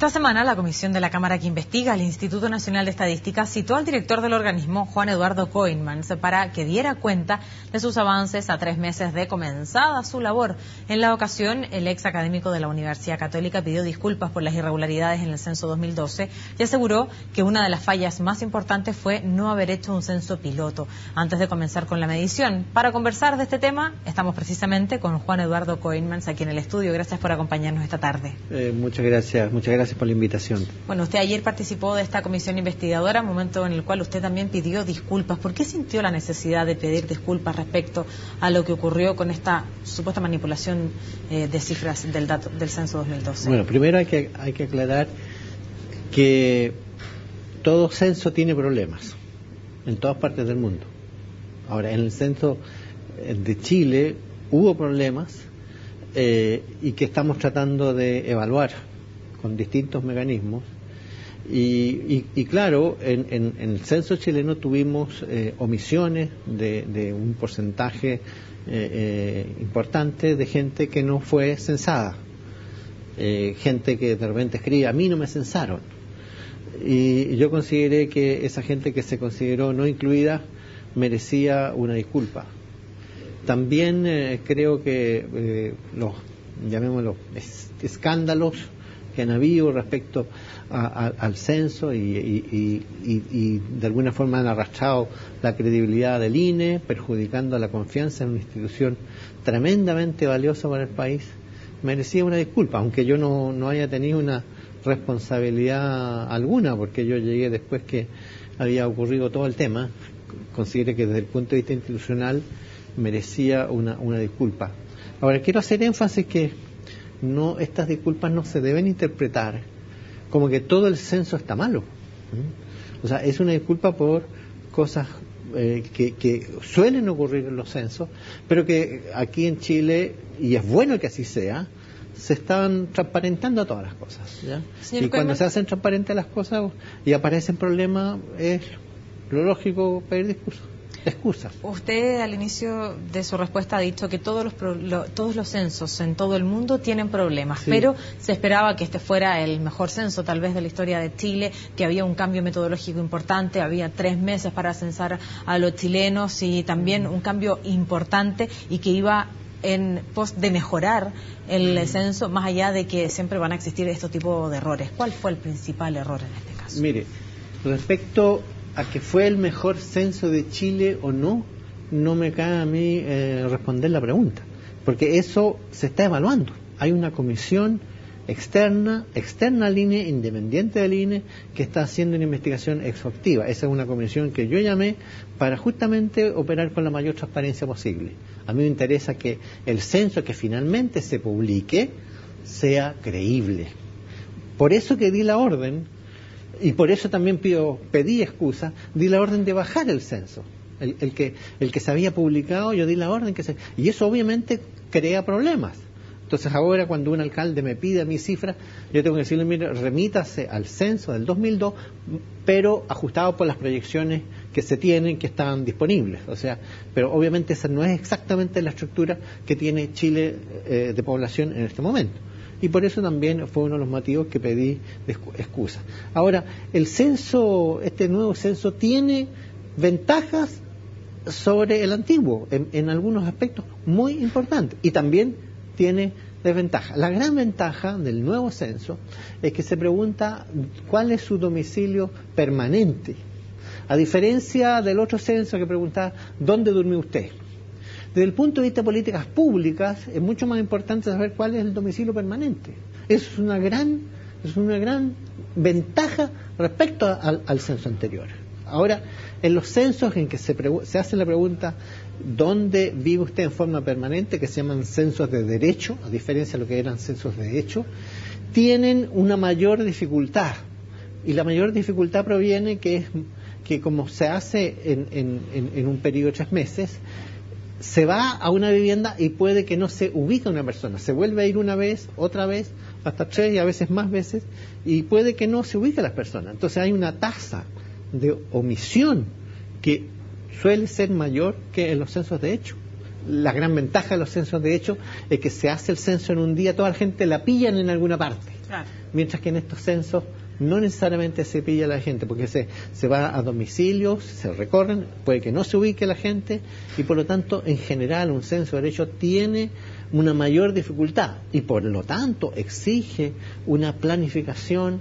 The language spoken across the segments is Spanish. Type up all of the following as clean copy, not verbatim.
Esta semana, la comisión de la Cámara que investiga el Instituto Nacional de Estadística citó al director del organismo, Juan Eduardo Koinmans, para que diera cuenta de sus avances a 3 meses de comenzada su labor. En la ocasión, el ex académico de la Universidad Católica pidió disculpas por las irregularidades en el censo 2012 y aseguró que una de las fallas más importantes fue no haber hecho un censo piloto antes de comenzar con la medición. Para conversar de este tema, estamos precisamente con Juan Eduardo Koinmans aquí en el estudio. Gracias por acompañarnos esta tarde. Muchas gracias por la invitación. Bueno, usted ayer participó de esta comisión investigadora, momento en el cual usted también pidió disculpas. ¿Por qué sintió la necesidad de pedir disculpas respecto a lo que ocurrió con esta supuesta manipulación de cifras del censo 2012? Bueno, primero hay que aclarar que todo censo tiene problemas en todas partes del mundo. Ahora, en el censo de Chile hubo problemas y que estamos tratando de evaluar con distintos mecanismos y claro, en el censo chileno tuvimos omisiones de un porcentaje importante de gente que no fue censada, gente que de repente escribe: a mí no me censaron, y yo consideré que esa gente que se consideró no incluida merecía una disculpa. También creo que los, llamémoslo, escándalos que han habido respecto al censo y de alguna forma han arrastrado la credibilidad del INE, perjudicando la confianza en una institución tremendamente valiosa para el país, merecía una disculpa, aunque yo no haya tenido una responsabilidad alguna, porque yo llegué después que había ocurrido todo el tema. Consideré que desde el punto de vista institucional merecía una disculpa. Ahora, quiero hacer énfasis que estas disculpas no se deben interpretar como que todo el censo está malo. O sea, es una disculpa por cosas que suelen ocurrir en los censos, pero que aquí en Chile, y es bueno que así sea, se están transparentando todas las cosas, ¿ya? Y cuando se hacen transparentes las cosas y aparecen problemas, es lo lógico pedir excusas. Usted al inicio de su respuesta ha dicho que todos los censos en todo el mundo tienen problemas, sí, pero se esperaba que este fuera el mejor censo tal vez de la historia de Chile, que había un cambio metodológico importante, había 3 meses para censar a los chilenos y también un cambio importante y que iba en pos de mejorar el censo, más allá de que siempre van a existir estos tipos de errores. ¿Cuál fue el principal error en este caso? Mire, respecto a que fue el mejor censo de Chile o no me cabe a mí responder la pregunta, porque eso se está evaluando. Hay una comisión externa al INE, independiente del INE, que está haciendo una investigación exhaustiva. Esa es una comisión que yo llamé para justamente operar con la mayor transparencia posible. A mí me interesa que el censo que finalmente se publique sea creíble. Por eso que di la orden, y por eso también pedí excusa, di la orden de bajar el censo. El que se había publicado, yo di la orden y eso obviamente crea problemas. Entonces ahora cuando un alcalde me pide mis cifras, yo tengo que decirle: mire, remítase al censo del 2002, pero ajustado por las proyecciones que se tienen, que estaban disponibles. O sea, pero obviamente esa no es exactamente la estructura que tiene Chile de población en este momento. Y por eso también fue uno de los motivos que pedí excusa. Ahora, el censo, este nuevo censo, tiene ventajas sobre el antiguo, en algunos aspectos muy importantes, y también tiene desventajas. La gran ventaja del nuevo censo es que se pregunta cuál es su domicilio permanente, a diferencia del otro censo que preguntaba ¿dónde durmió usted? Desde el punto de vista de políticas públicas es mucho más importante saber cuál es el domicilio permanente. Es una gran ventaja respecto al censo anterior. Ahora, en los censos en que se hace la pregunta ¿dónde vive usted en forma permanente?, que se llaman censos de derecho, a diferencia de lo que eran censos de hecho, tienen una mayor dificultad. Y la mayor dificultad proviene que como se hace en un periodo de 3 meses, se va a una vivienda y puede que no se ubique una persona. Se vuelve a ir una vez, otra vez, hasta 3 y a veces más veces, y puede que no se ubique las personas. Entonces hay una tasa de omisión que suele ser mayor que en los censos de hecho. La gran ventaja de los censos de hecho es que se hace el censo en un día, toda la gente la pillan en alguna parte. Claro. Mientras que en estos censos no necesariamente se pilla a la gente, porque se va a domicilios, se recorren, puede que no se ubique la gente, y por lo tanto, en general, un censo de derecho tiene una mayor dificultad, y por lo tanto exige una planificación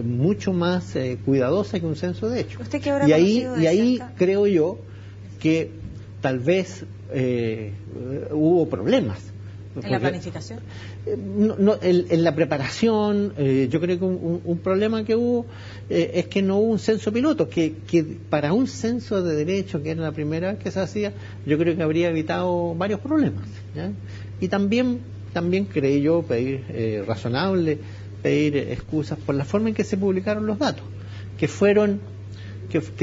mucho más cuidadosa que un censo de hecho. ¿Usted qué habrá y ahí, conocido de y ahí cerca? creo yo que tal vez hubo problemas. ¿En la planificación? En la preparación, yo creo que un problema que hubo es que no hubo un censo piloto, que para un censo de derecho, que era la primera vez que se hacía, yo creo que habría evitado varios problemas, ¿ya? Y también creí yo razonable pedir excusas por la forma en que se publicaron los datos, que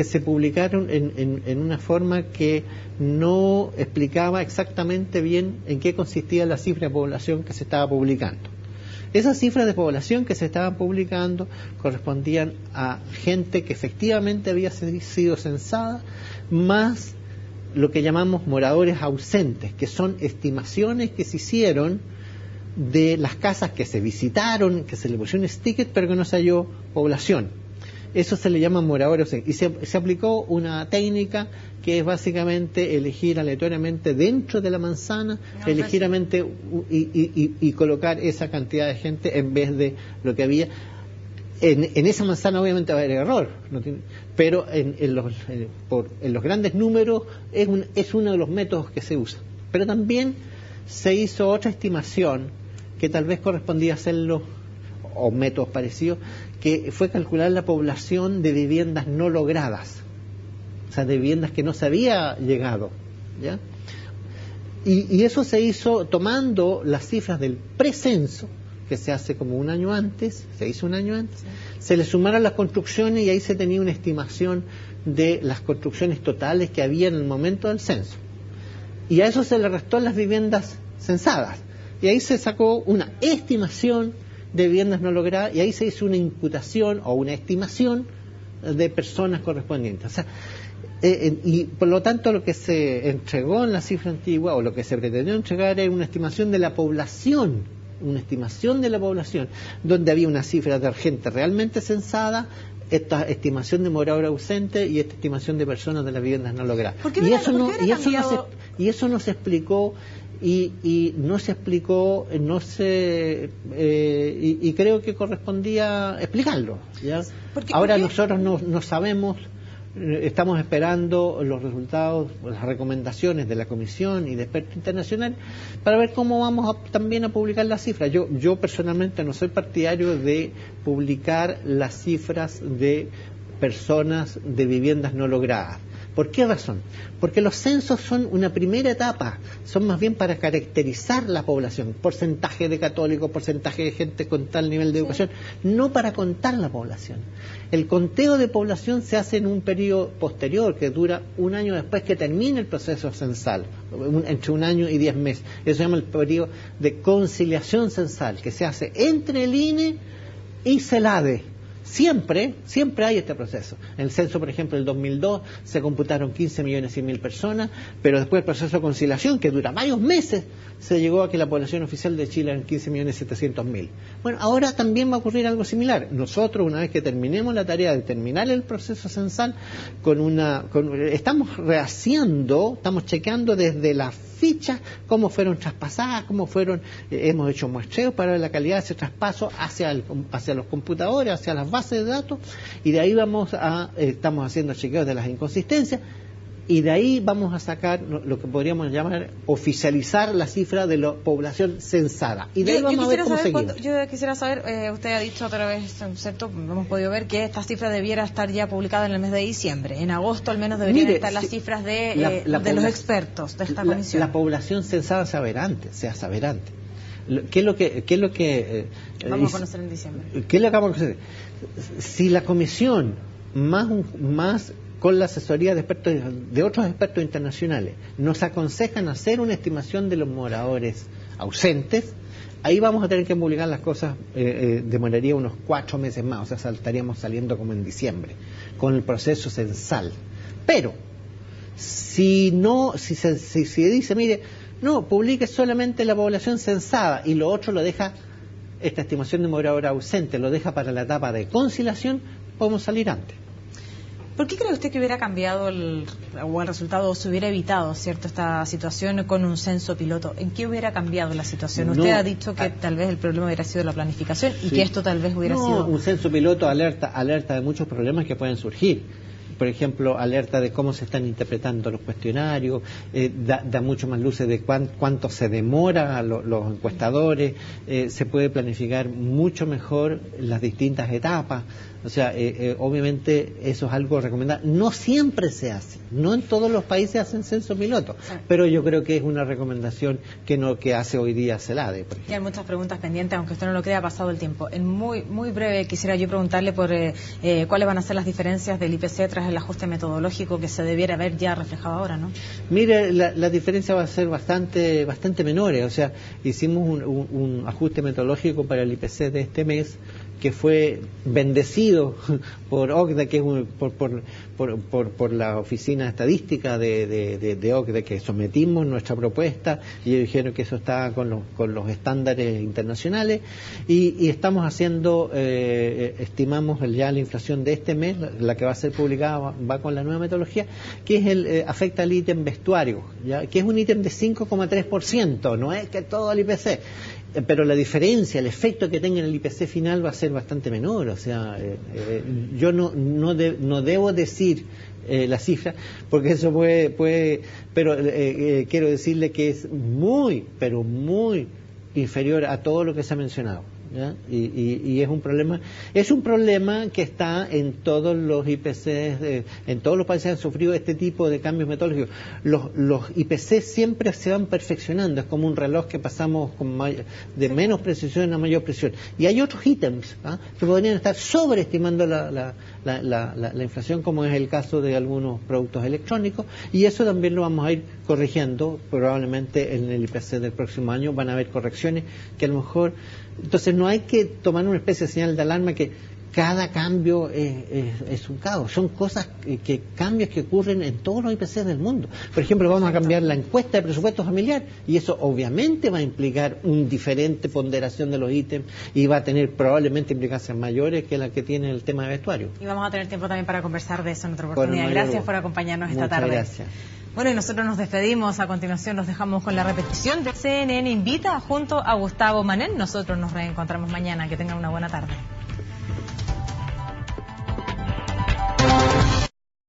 se publicaron en una forma que no explicaba exactamente bien en qué consistía la cifra de población que se estaba publicando. Esas cifras de población que se estaban publicando correspondían a gente que efectivamente había sido censada, más lo que llamamos moradores ausentes, que son estimaciones que se hicieron de las casas que se visitaron, que se le pusieron stickers, pero que no se halló población. Eso se le llama moradores ausentes. Y se aplicó una técnica que es básicamente elegir aleatoriamente dentro de la manzana, y colocar esa cantidad de gente en vez de lo que había. En esa manzana obviamente va a haber error, pero en los grandes números es uno de los métodos que se usa. Pero también se hizo otra estimación que tal vez correspondía hacerlo, o métodos parecidos, que fue calcular la población de viviendas no logradas, o sea, de viviendas que no se había llegado, ¿ya? Y eso se hizo tomando las cifras del precenso, que se hace como un año antes, sí. Se le sumaron las construcciones y ahí se tenía una estimación de las construcciones totales que había en el momento del censo. Y a eso se le restó las viviendas censadas. Y ahí se sacó una estimación de viviendas no logradas y ahí se hizo una imputación o una estimación de personas correspondientes. O sea, y por lo tanto lo que se entregó en la cifra antigua o lo que se pretendió entregar era una estimación de la población, donde había una cifra de gente realmente censada, esta estimación de morador ausente y esta estimación de personas de las viviendas no logradas. Y eso no se explicó. Y creo que correspondía explicarlo, ¿ya? Ahora nosotros no sabemos, estamos esperando los resultados, las recomendaciones de la Comisión y de expertos internacionales para ver cómo vamos también a publicar las cifras. Yo personalmente no soy partidario de publicar las cifras de personas de viviendas no logradas. ¿Por qué razón? Porque los censos son una primera etapa, son más bien para caracterizar la población, porcentaje de católicos, porcentaje de gente con tal nivel de educación, no para contar la población. El conteo de población se hace en un periodo posterior, que dura un año después que termine el proceso censal, entre 1 año y 10 meses. Eso se llama el periodo de conciliación censal, que se hace entre el INE y CELADE. Siempre hay este proceso. En el censo, por ejemplo, del 2002 se computaron 15.100.000 personas, pero después del proceso de conciliación, que dura varios meses, se llegó a que la población oficial de Chile eran 15.700.000. Bueno, ahora también va a ocurrir algo similar. Nosotros, una vez que terminemos la tarea de terminar el proceso censal, estamos rehaciendo, estamos chequeando desde la fichas, cómo fueron traspasadas, hemos hecho muestreos para ver la calidad de ese traspaso hacia los computadores, hacia las bases de datos, y de ahí estamos haciendo chequeos de las inconsistencias, y de ahí vamos a sacar lo que podríamos llamar oficializar la cifra de la población censada. Y de ahí vamos a ver cómo seguimos. Yo quisiera saber, usted ha dicho otra vez, ¿cierto? Hemos podido ver que esta cifra debiera estar ya publicada en el mes de diciembre. En agosto al menos deberían estar las cifras de los expertos de esta comisión. La población censada se va a saber antes. ¿Qué es lo que vamos a conocer en diciembre? ¿Qué es lo que vamos a conocer? Si la comisión más con la asesoría de otros expertos internacionales nos aconsejan hacer una estimación de los moradores ausentes, ahí vamos a tener que publicar las cosas, demoraría unos 4 meses más, o sea, estaríamos saliendo como en diciembre con el proceso censal. Pero si se dice, mire, no, publique solamente la población censada y lo otro lo deja esta estimación de demorador ausente lo deja para la etapa de conciliación, podemos salir antes. ¿Por qué cree usted que hubiera cambiado el resultado o se hubiera evitado, cierto, esta situación con un censo piloto? ¿En qué hubiera cambiado la situación? Usted ha dicho que tal vez el problema hubiera sido la planificación y que esto tal vez hubiera sido... un censo piloto alerta de muchos problemas que pueden surgir. Por ejemplo, alerta de cómo se están interpretando los cuestionarios, da mucho más luces de cuánto se demora los encuestadores, se puede planificar mucho mejor las distintas etapas. O sea, obviamente eso es algo recomendable. No siempre se hace, no en todos los países hacen censo piloto, pero yo creo que es una recomendación que hace hoy día CELADE, por ejemplo. Y hay muchas preguntas pendientes, aunque usted no lo crea, ha pasado el tiempo. En muy breve quisiera yo preguntarle por cuáles van a ser las diferencias del IPC tras el ajuste metodológico que se debiera haber ya reflejado ahora, ¿no? Mire, la diferencia va a ser bastante menores. O sea, hicimos un ajuste metodológico para el IPC de este mes que fue bendecido por OCDE, que es por la oficina estadística de OCDE, que sometimos nuestra propuesta y ellos dijeron que eso estaba con los estándares internacionales y estamos haciendo, estimamos ya la inflación de este mes, la que va a ser publicada va con la nueva metodología, que es afecta al ítem vestuario, ¿ya? Que es un ítem de 5,3%, no es que todo el IPC. Pero la diferencia, el efecto que tenga en el IPC final va a ser bastante menor. O sea, yo no debo decir la cifra, porque eso puede pero quiero decirle que es muy, pero muy inferior a todo lo que se ha mencionado, ¿ya? Y es un problema que está en todos los IPCs, en todos los países que han sufrido este tipo de cambios metodológicos. Los IPCs siempre se van perfeccionando, es como un reloj que pasamos de menos precisión a mayor precisión. Y hay otros ítems que podrían estar sobreestimando la inflación, como es el caso de algunos productos electrónicos, y eso también lo vamos a ir corrigiendo. Probablemente en el IPC del próximo año van a haber correcciones que a lo mejor... Entonces no hay que tomar una especie de señal de alarma que cada cambio es un caos. Son cambios que ocurren en todos los IPC del mundo. Por ejemplo, vamos a cambiar la encuesta de presupuesto familiar y eso obviamente va a implicar una diferente ponderación de los ítems y va a tener probablemente implicancias mayores que la que tiene el tema de vestuario. Y vamos a tener tiempo también para conversar de eso en otra oportunidad. Gracias por acompañarnos esta tarde. Gracias. Bueno, y nosotros nos despedimos. A continuación los dejamos con la repetición de CNN Invita junto a Gustavo Manén. Nosotros nos reencontramos mañana. Que tengan una buena tarde.